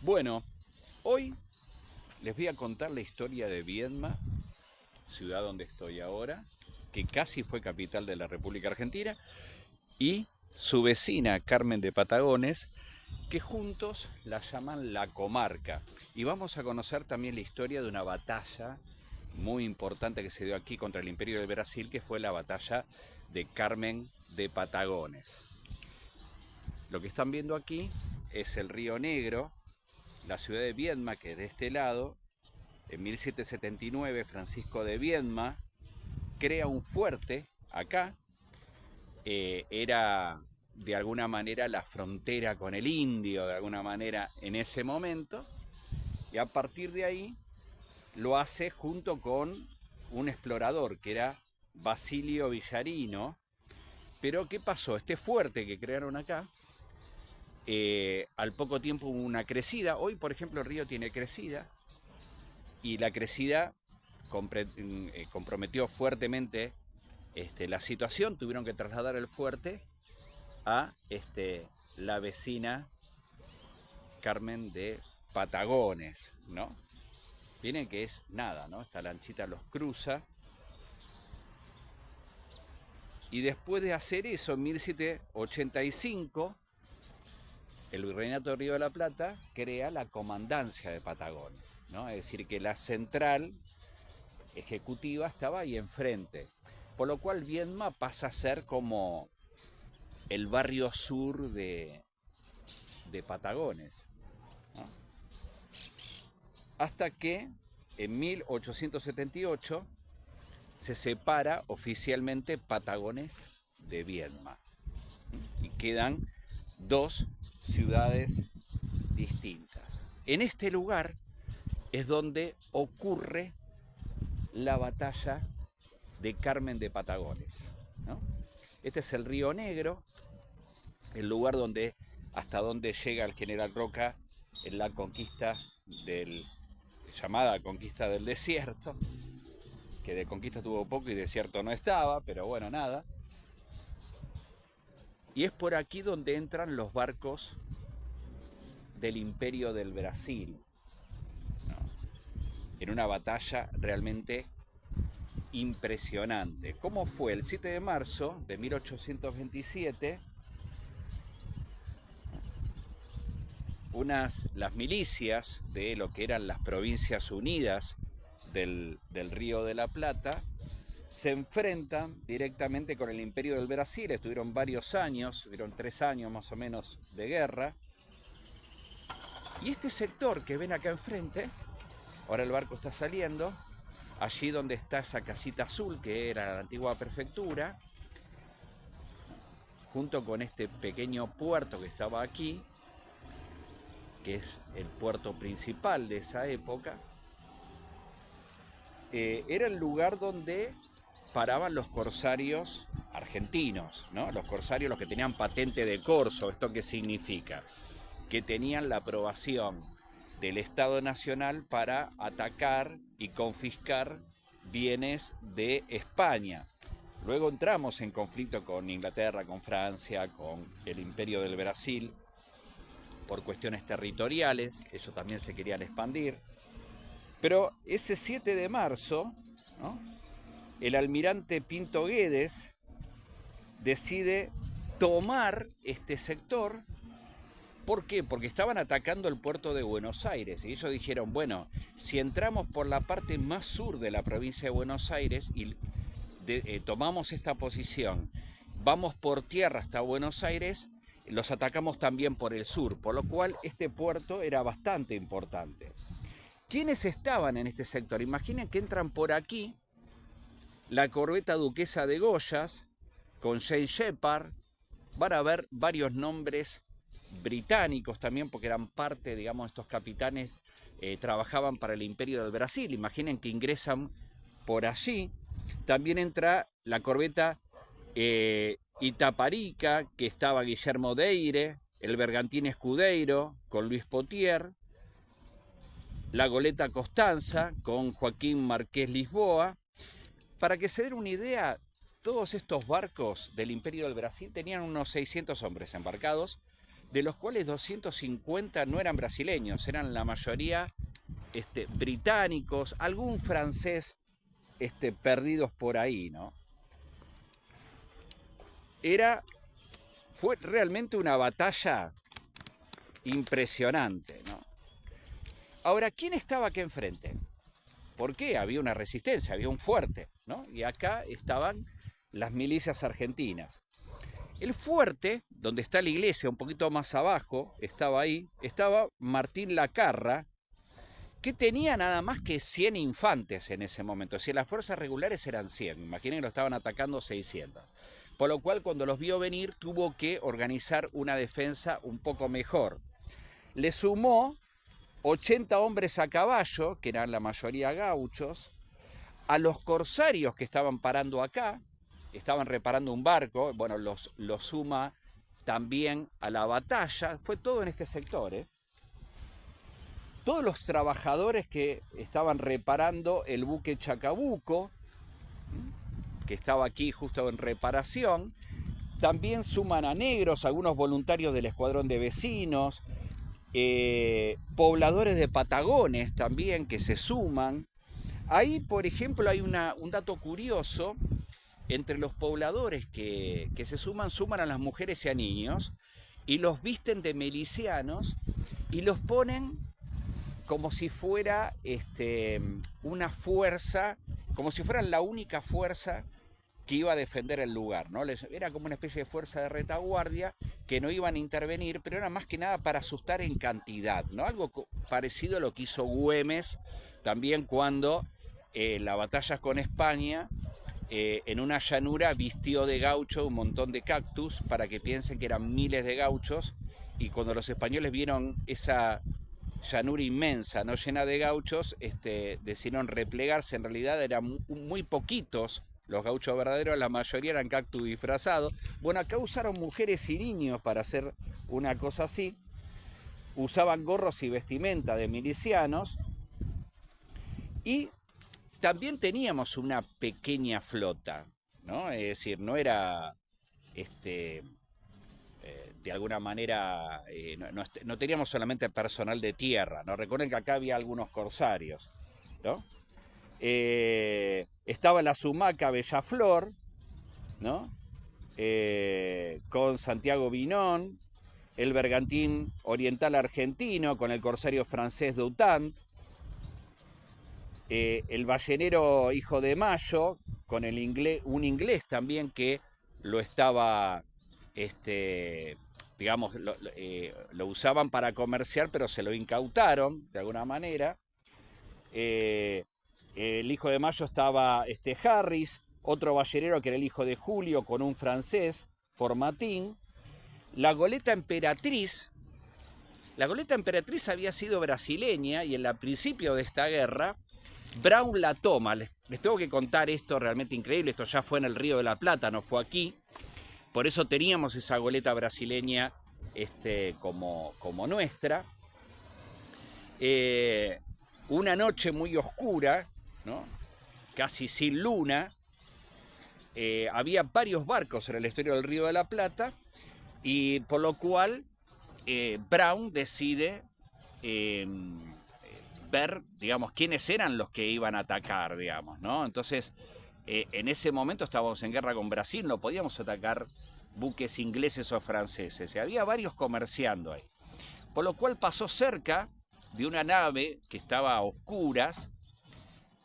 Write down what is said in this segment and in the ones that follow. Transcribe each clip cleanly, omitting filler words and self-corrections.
Bueno, hoy les voy a contar la historia de Viedma, ciudad donde estoy ahora, que casi fue capital de la República Argentina, y su vecina Carmen de Patagones, que juntos la llaman la comarca. Y vamos a conocer también la historia de una batalla muy importante que se dio aquí contra el Imperio del Brasil, que fue la batalla de Carmen de Patagones. Lo que están viendo aquí es el Río Negro, la ciudad de Viedma, que es de este lado. En 1779 Francisco de Viedma crea un fuerte acá. Era de alguna manera la frontera con el indio, de alguna manera en ese momento, y a partir de ahí lo hace junto con un explorador que era Basilio Villarino. Pero ¿qué pasó? Este fuerte que crearon acá, al poco tiempo hubo una crecida. Hoy, por ejemplo, el río tiene crecida, y la crecida comprometió fuertemente la situación. Tuvieron que trasladar el fuerte a la vecina Carmen de Patagones, ¿no? Miren que es nada, ¿no? Esta lanchita los cruza. Y después de hacer eso, en 1785, el Virreinato de Río de la Plata crea la Comandancia de Patagones, ¿no? Es decir, que la central ejecutiva estaba ahí enfrente. Por lo cual Viedma pasa a ser como el barrio sur de Patagones, ¿no? Hasta que en 1878 se separa oficialmente Patagones de Viedma y quedan dos ciudades distintas. En este lugar es donde ocurre la batalla de Carmen de Patagones, ¿no? Este es el Río Negro, el lugar hasta donde llega el general Roca en la conquista llamada conquista del desierto, que de conquista tuvo poco y desierto no estaba, pero bueno, nada. Y es por aquí donde entran los barcos del Imperio del Brasil, ¿no? En una batalla realmente impresionante. ¿Cómo fue? El 7 de marzo de 1827, las milicias de lo que eran las Provincias Unidas del Río de la Plata se enfrentan directamente con el Imperio del Brasil. Estuvieron varios años, estuvieron 3 años más o menos de guerra. Y este sector que ven acá enfrente, ahora el barco está saliendo, allí donde está esa casita azul que era la antigua prefectura, junto con este pequeño puerto que estaba aquí, que es el puerto principal de esa época, era el lugar donde paraban los corsarios argentinos, ¿no? Los corsarios, los que tenían patente de corso. ¿Esto qué significa? Que tenían la aprobación del Estado Nacional para atacar y confiscar bienes de España. Luego entramos en conflicto con Inglaterra, con Francia, con el Imperio del Brasil, por cuestiones territoriales. Eso también se querían expandir. Pero ese 7 de marzo, ¿no?, el almirante Pinto Guedes decide tomar este sector. ¿Por qué? Porque estaban atacando el puerto de Buenos Aires y ellos dijeron, bueno, si entramos por la parte más sur de la provincia de Buenos Aires y tomamos esta posición, vamos por tierra hasta Buenos Aires, los atacamos también por el sur, por lo cual este puerto era bastante importante. ¿Quiénes estaban en este sector? Imaginen que entran por aquí la corbeta Duquesa de Goyas con Jane Shepard. Van a ver varios nombres británicos también, porque eran parte, digamos, estos capitanes trabajaban para el Imperio del Brasil. Imaginen que ingresan por allí. También entra la corbeta Itaparica, que estaba Guillermo Deire, el bergantín Escudeiro con Luis Potier, la goleta Constanza con Joaquín Marqués Lisboa. Para que se den una idea, todos estos barcos del Imperio del Brasil tenían unos 600 hombres embarcados, de los cuales 250 no eran brasileños, eran la mayoría británicos, algún francés perdidos por ahí, ¿no? Fue realmente una batalla impresionante, ¿no? Ahora, ¿quién estaba aquí enfrente? ¿Por qué? Había una resistencia, había un fuerte, ¿no? Y acá estaban las milicias argentinas. El fuerte, donde está la iglesia, un poquito más abajo, estaba Martín Lacarra, que tenía nada más que 100 infantes en ese momento. Si las fuerzas regulares eran 100, imaginen que lo estaban atacando 600. Por lo cual, cuando los vio venir, tuvo que organizar una defensa un poco mejor. Le sumó 80 hombres a caballo, que eran la mayoría gauchos, a los corsarios que estaban parando acá, estaban reparando un barco, bueno, los suma también a la batalla, fue todo en este sector, ¿eh? Todos los trabajadores que estaban reparando el buque Chacabuco, que estaba aquí justo en reparación, también suman a negros, algunos voluntarios del escuadrón de vecinos, pobladores de Patagones también que se suman. Ahí, por ejemplo, hay un dato curioso. Entre los pobladores que se suman a las mujeres y a niños y los visten de milicianos y los ponen como si fuera una fuerza, como si fueran la única fuerza que iba a defender el lugar, ¿no? Era como una especie de fuerza de retaguardia que no iban a intervenir, pero era más que nada para asustar en cantidad, ¿no? Algo parecido a lo que hizo Güemes también cuando la batalla con España, en una llanura vistió de gaucho un montón de cactus para que piensen que eran miles de gauchos, y cuando los españoles vieron esa llanura inmensa, no llena de gauchos, decidieron replegarse. En realidad eran muy poquitos los gauchos verdaderos, la mayoría eran cactus disfrazados. Bueno, acá usaron mujeres y niños para hacer una cosa así, usaban gorros y vestimenta de milicianos, y también teníamos una pequeña flota, ¿no? Es decir, no era, de alguna manera, no teníamos solamente personal de tierra, ¿no? Recuerden que acá había algunos corsarios, ¿no? Estaba la sumaca Bellaflor, ¿no? Con Santiago Binón, el bergantín oriental argentino con el corsario francés Doutant, el ballenero Hijo de Mayo, con un inglés también que lo estaba, digamos, lo usaban para comerciar, pero se lo incautaron de alguna manera. El Hijo de Mayo estaba Harris, otro ballenero que era el Hijo de Julio, con un francés, Formatín. La goleta Emperatriz había sido brasileña, y en el principio de esta guerra Brown la toma. Les tengo que contar esto realmente increíble. Esto ya fue en el Río de la Plata, no fue aquí. Por eso teníamos esa goleta brasileña como nuestra. Una noche muy oscura, ¿no? Casi sin luna. Había varios barcos en el estuario del Río de la Plata, y por lo cual Brown decide ver, digamos, quiénes eran los que iban a atacar, digamos, ¿no? Entonces, en ese momento estábamos en guerra con Brasil, no podíamos atacar buques ingleses o franceses, y había varios comerciando ahí. Por lo cual pasó cerca de una nave que estaba a oscuras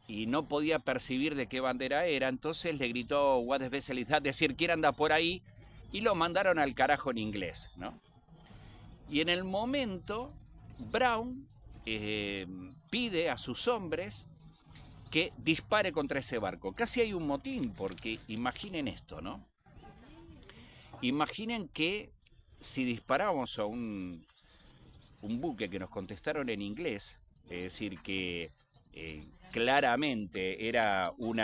y no podía percibir de qué bandera era. Entonces le gritó "What is vessel is that?", es decir, ¿quién anda por ahí? Y lo mandaron al carajo en inglés, ¿no? Y en el momento, Brown pide a sus hombres que dispare contra ese barco. Casi hay un motín, porque imaginen esto, ¿no? Imaginen que si disparamos a un buque que nos contestaron en inglés, es decir, que claramente era un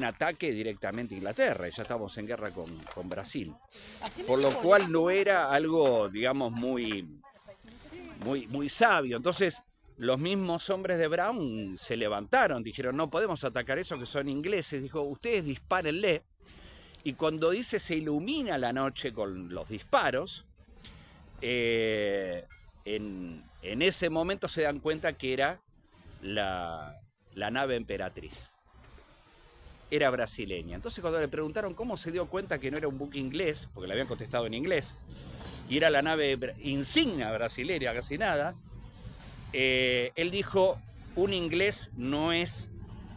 ataque directamente a Inglaterra, y ya estamos en guerra con Brasil. Por lo cual no era algo, digamos, muy sabio. Entonces, los mismos hombres de Brown se levantaron, dijeron, no podemos atacar esos que son ingleses. Dijo, ustedes dispárenle. Y cuando dice se ilumina la noche con los disparos, en ese momento se dan cuenta que era la nave Emperatriz. Era brasileña. Entonces cuando le preguntaron cómo se dio cuenta que no era un buque inglés, porque le habían contestado en inglés, y era la nave insignia brasileña, casi nada, él dijo, un inglés no es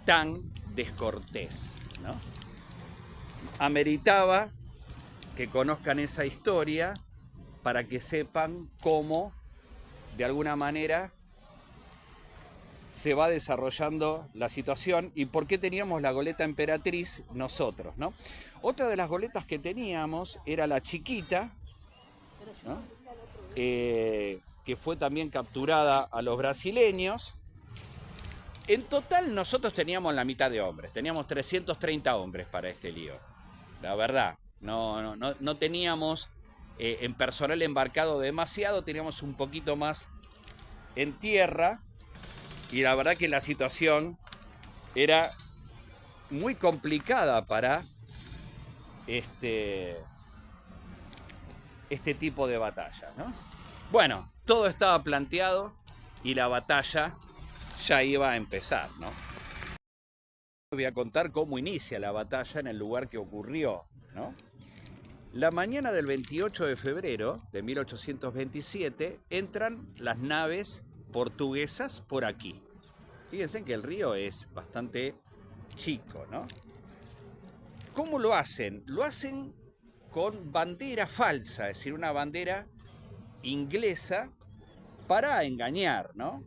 tan descortés, ¿no? Ameritaba que conozcan esa historia para que sepan cómo, de alguna manera, se va desarrollando la situación y por qué teníamos la goleta Emperatriz nosotros, ¿no? Otra de las goletas que teníamos era la chiquita, ¿no? Que fue también capturada a los brasileños. En total nosotros teníamos la mitad de hombres, teníamos 330 hombres para este lío. La verdad, no teníamos en personal embarcado demasiado, teníamos un poquito más en tierra. Y la verdad que la situación era muy complicada para este tipo de batalla, ¿no? Bueno, todo estaba planteado y la batalla ya iba a empezar, ¿no? Voy a contar cómo inicia la batalla en el lugar que ocurrió, ¿no? La mañana del 28 de febrero de 1827 entran las naves portuguesas por aquí. Fíjense que el río es bastante chico, ¿no? ¿Cómo lo hacen? Lo hacen con bandera falsa, es decir, una bandera inglesa para engañar, ¿no?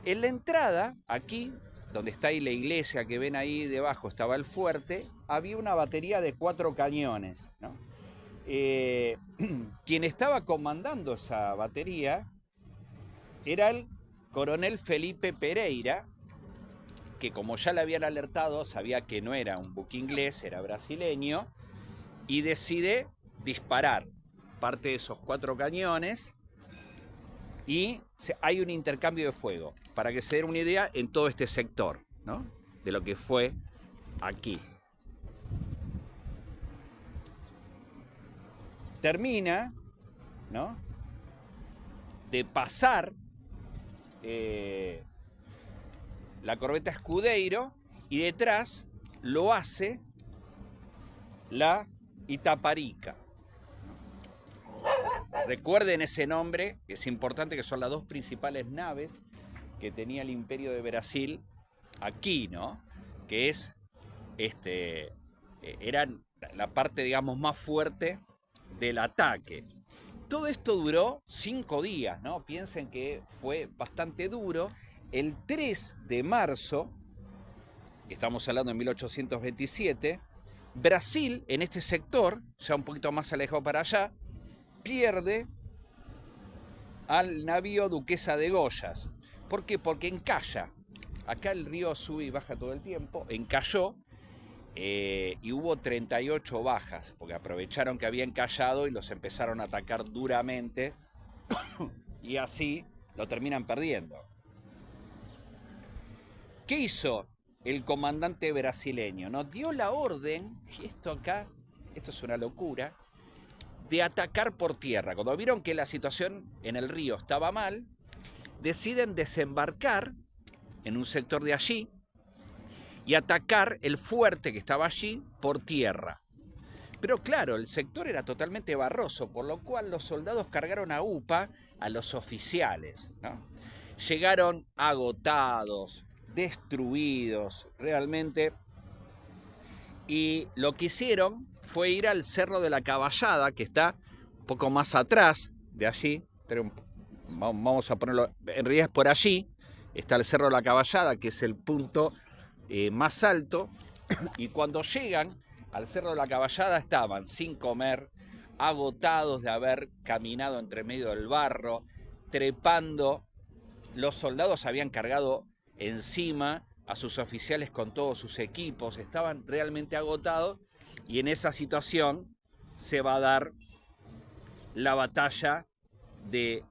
En la entrada, aquí, donde está ahí la iglesia que ven ahí debajo, estaba el fuerte, había una batería de 4 cañones, ¿no? Quien estaba comandando esa batería era el coronel Felipe Pereira, que como ya le habían alertado, sabía que no era un buque inglés, era brasileño, y decide disparar parte de esos 4 cañones y hay un intercambio de fuego, para que se den una idea en todo este sector, ¿no? De lo que fue aquí. Termina, ¿no?, de pasar la corbeta Escudeiro y detrás lo hace la Itaparica. Recuerden ese nombre, es importante, que son las 2 principales naves que tenía el Imperio de Brasil aquí, ¿no? Que es eran la parte, digamos, más fuerte del ataque. Todo esto duró 5 días, ¿no? Piensen que fue bastante duro. El 3 de marzo, estamos hablando de 1827, Brasil, en este sector, ya un poquito más alejado para allá, pierde al navío Duquesa de Goyas. ¿Por qué? Porque encalla. Acá el río sube y baja todo el tiempo, encalló y hubo 38 bajas, porque aprovecharon que había encallado y los empezaron a atacar duramente y así lo terminan perdiendo. ¿Qué hizo el comandante brasileño? Nos dio la orden, y esto es una locura, de atacar por tierra. Cuando vieron que la situación en el río estaba mal, deciden desembarcar en un sector de allí y atacar el fuerte que estaba allí por tierra. Pero claro, el sector era totalmente barroso, por lo cual los soldados cargaron a UPA a los oficiales, ¿no? Llegaron agotados, destruidos, realmente. Y lo que hicieron fue ir al Cerro de la Caballada, que está un poco más atrás de allí, pero vamos a ponerlo, en realidad es por allí, está el Cerro de la Caballada, que es el punto más alto, y cuando llegan al Cerro de la Caballada estaban sin comer, agotados de haber caminado entre medio del barro, trepando. Los soldados habían cargado encima a sus oficiales con todos sus equipos, estaban realmente agotados, y en esa situación se va a dar la batalla de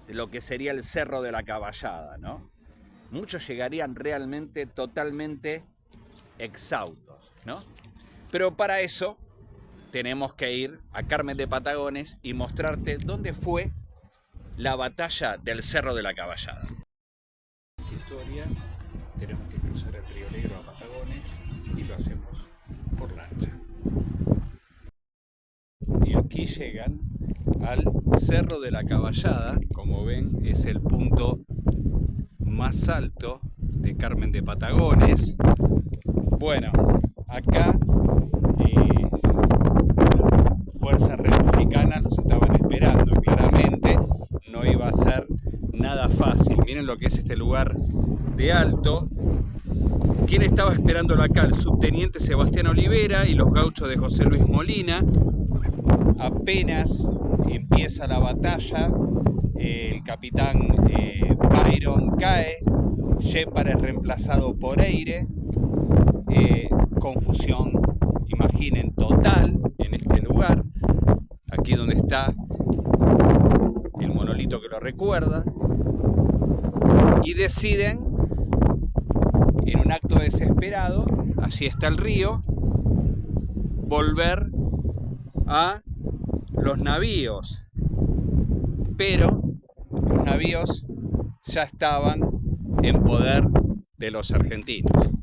lo que sería el Cerro de la Caballada, ¿no? Muchos llegarían realmente totalmente exhaustos, ¿no? Pero para eso tenemos que ir a Carmen de Patagones y mostrarte dónde fue la batalla del Cerro de la Caballada. En esta historia tenemos que cruzar el Río Negro a Patagones y lo hacemos por lancha. Y aquí llegan al Cerro de la Caballada. Como ven, es el punto más alto de Carmen de Patagones. Bueno, acá las fuerzas republicanas los estaban esperando. Claramente no iba a ser nada fácil. Miren lo que es este lugar de alto. ¿Quién estaba esperándolo acá? El subteniente Sebastián Olivera y los gauchos de José Luis Molina. Apenas empieza la batalla, el capitán Byron cae, Shepard es reemplazado por Eyre, confusión, imaginen, total en este lugar, aquí donde está el monolito que lo recuerda, y deciden, en un acto desesperado, allí está el río, volver a los navíos, pero los navíos ya estaban en poder de los argentinos.